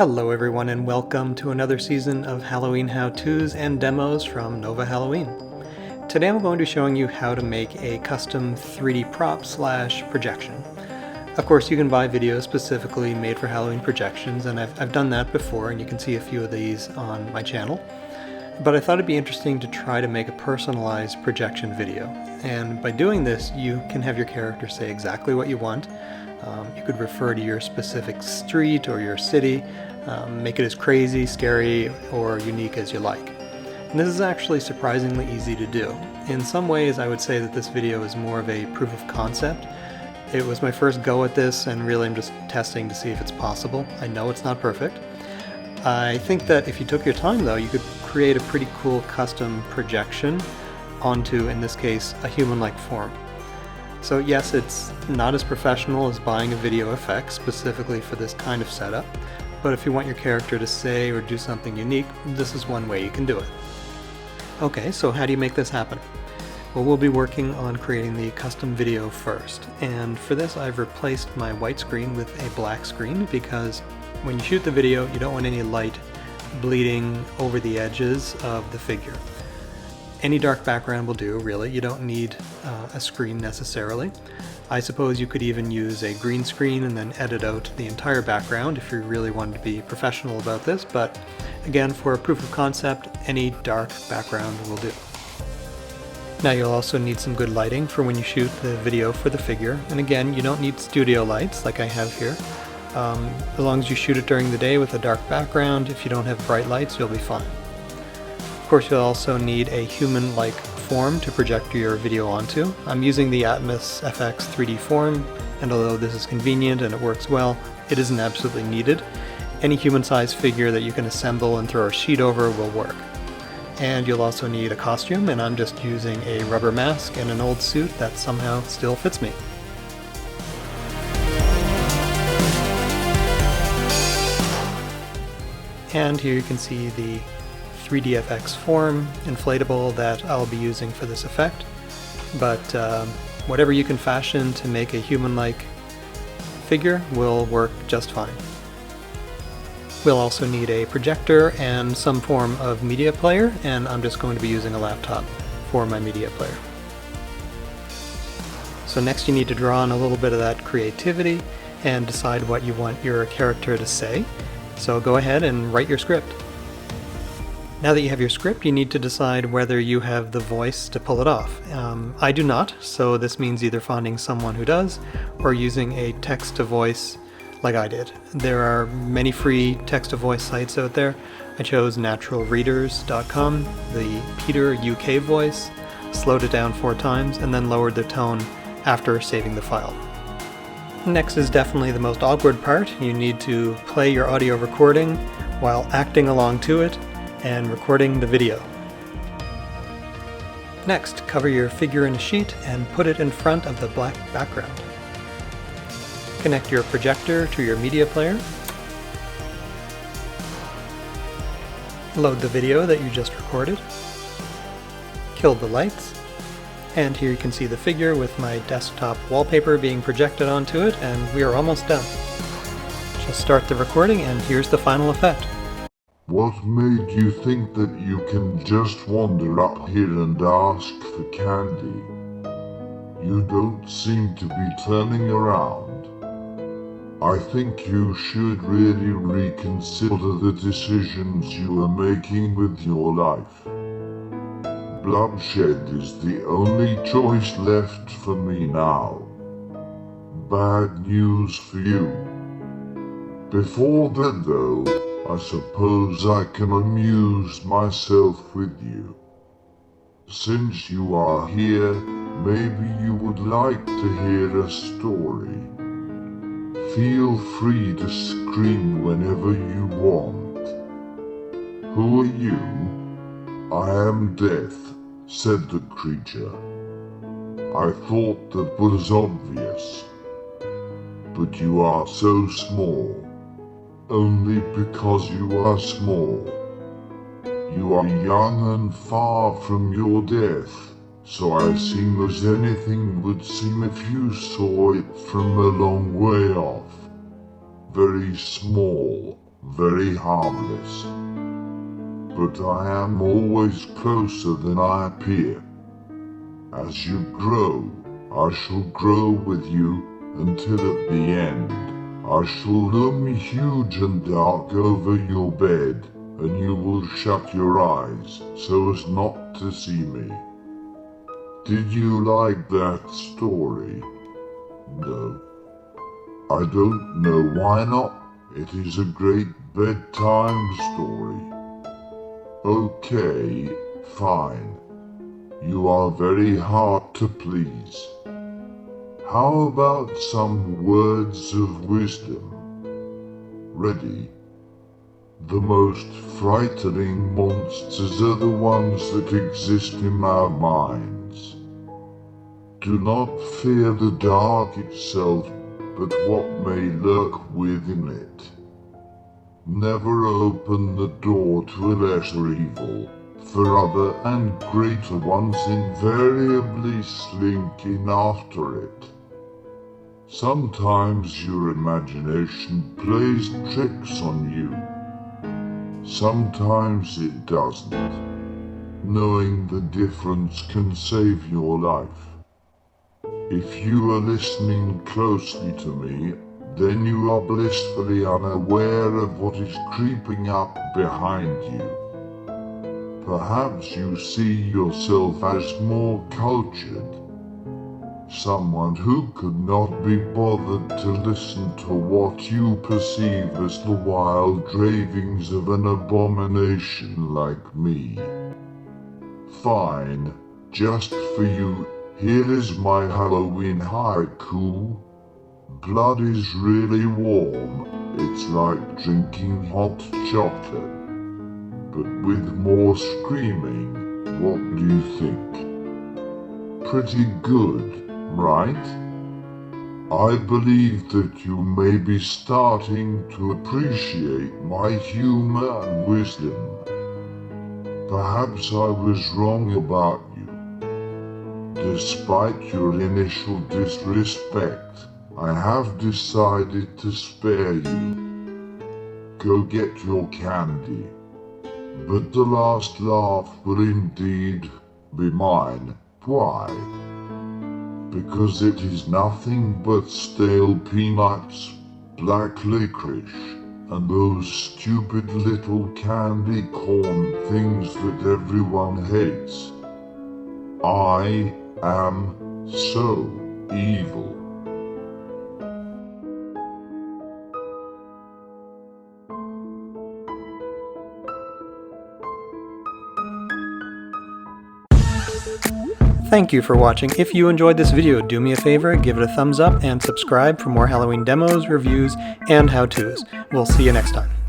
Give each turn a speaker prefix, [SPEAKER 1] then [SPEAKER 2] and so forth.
[SPEAKER 1] Hello everyone and welcome to another season of Halloween how-tos and demos from Nova Halloween. Today I'm going to be showing you how to make a custom 3D prop / projection. Of course you can buy videos specifically made for Halloween projections, and I've done that before and you can see a few of these on my channel. But I thought it'd be interesting to try to make a personalized projection video. And by doing this you can have your character say exactly what you want. You could refer to your specific street or your city, make it as crazy, scary, or unique as you like. And this is actually surprisingly easy to do. In some ways I would say that this video is more of a proof of concept. It was my first go at this and really I'm just testing to see if it's possible. I know it's not perfect. I think that if you took your time though, you could create a pretty cool custom projection onto, in this case, a human-like form. So yes, it's not as professional as buying a video effect specifically for this kind of setup, but if you want your character to say or do something unique, this is one way you can do it. Okay, so how do you make this happen? Well, we'll be working on creating the custom video first, and for this I've replaced my white screen with a black screen because when you shoot the video you don't want any light bleeding over the edges of the figure. Any dark background will do, really. You don't need a screen necessarily. I suppose you could even use a green screen and then edit out the entire background if you really wanted to be professional about this, but again, for a proof of concept, any dark background will do. Now you'll also need some good lighting for when you shoot the video for the figure, and again, you don't need studio lights like I have here. As long as you shoot it during the day with a dark background, if you don't have bright lights, you'll be fine. Of course, you'll also need a human-like form to project your video onto. I'm using the Atmos FX 3D form, and although this is convenient and it works well, it isn't absolutely needed. Any human-sized figure that you can assemble and throw a sheet over will work. And you'll also need a costume, and I'm just using a rubber mask and an old suit that somehow still fits me. And here you can see the 3DFX form inflatable that I'll be using for this effect, but whatever you can fashion to make a human-like figure will work just fine. We'll also need a projector and some form of media player, and I'm just going to be using a laptop for my media player. So next you need to draw on a little bit of that creativity and decide what you want your character to say. So go ahead and write your script. Now that you have your script, you need to decide whether you have the voice to pull it off. I do not, so this means either finding someone who does or using a text-to-voice like I did. There are many free text-to-voice sites out there. I chose naturalreaders.com, the Peter UK voice, slowed it down 4 times, and then lowered the tone after saving the file. Next is definitely the most awkward part. You need to play your audio recording while acting along to it and recording the video. Next, cover your figure in a sheet and put it in front of the black background. Connect your projector to your media player. Load the video that you just recorded. Kill the lights. And here you can see the figure with my desktop wallpaper being projected onto it, and we are almost done. Just start the recording and here's the final effect.
[SPEAKER 2] What made you think that you can just wander up here and ask for candy? You don't seem to be turning around. I think you should really reconsider the decisions you are making with your life. Bloodshed is the only choice left for me now. Bad news for you. Before that though, I suppose I can amuse myself with you. Since you are here, maybe you would like to hear a story. Feel free to scream whenever you want. Who are you? I am Death, said the creature. I thought that was obvious. But you are so small. Only because you are small. You are young and far from your death, so I seem as anything would seem if you saw it from a long way off. Very small. very harmless. But I am always closer than I appear. As you grow, I shall grow with you until at the end I shall loom huge and dark over your bed, and you will shut your eyes so as not to see me. Did you like that story? No. I don't know why not. It is a great bedtime story. Okay, fine. You are very hard to please. How about some words of wisdom? Ready? The most frightening monsters are the ones that exist in our minds. Do not fear the dark itself, but what may lurk within it. Never open the door to a lesser evil, for other and greater ones invariably slink in after it. Sometimes your imagination plays tricks on you. Sometimes it doesn't. Knowing the difference can save your life. If you are listening closely to me, then you are blissfully unaware of what is creeping up behind you. Perhaps you see yourself as more cultured. Someone who could not be bothered to listen to what you perceive as the wild ravings of an abomination like me. Fine, just for you, here is my Halloween haiku. Blood is really warm, it's like drinking hot chocolate. But with more screaming, what do you think? Pretty good, right? I believe that you may be starting to appreciate my humor and wisdom. Perhaps I was wrong about you. Despite your initial disrespect, I have decided to spare you. Go get your candy. But the last laugh will indeed be mine. Why? Because it is nothing but stale peanuts, black licorice, and those stupid little candy corn things that everyone hates. I am so evil.
[SPEAKER 1] Thank you for watching. If you enjoyed this video, do me a favor, give it a thumbs up and subscribe for more Halloween demos, reviews, and how-tos. We'll see you next time.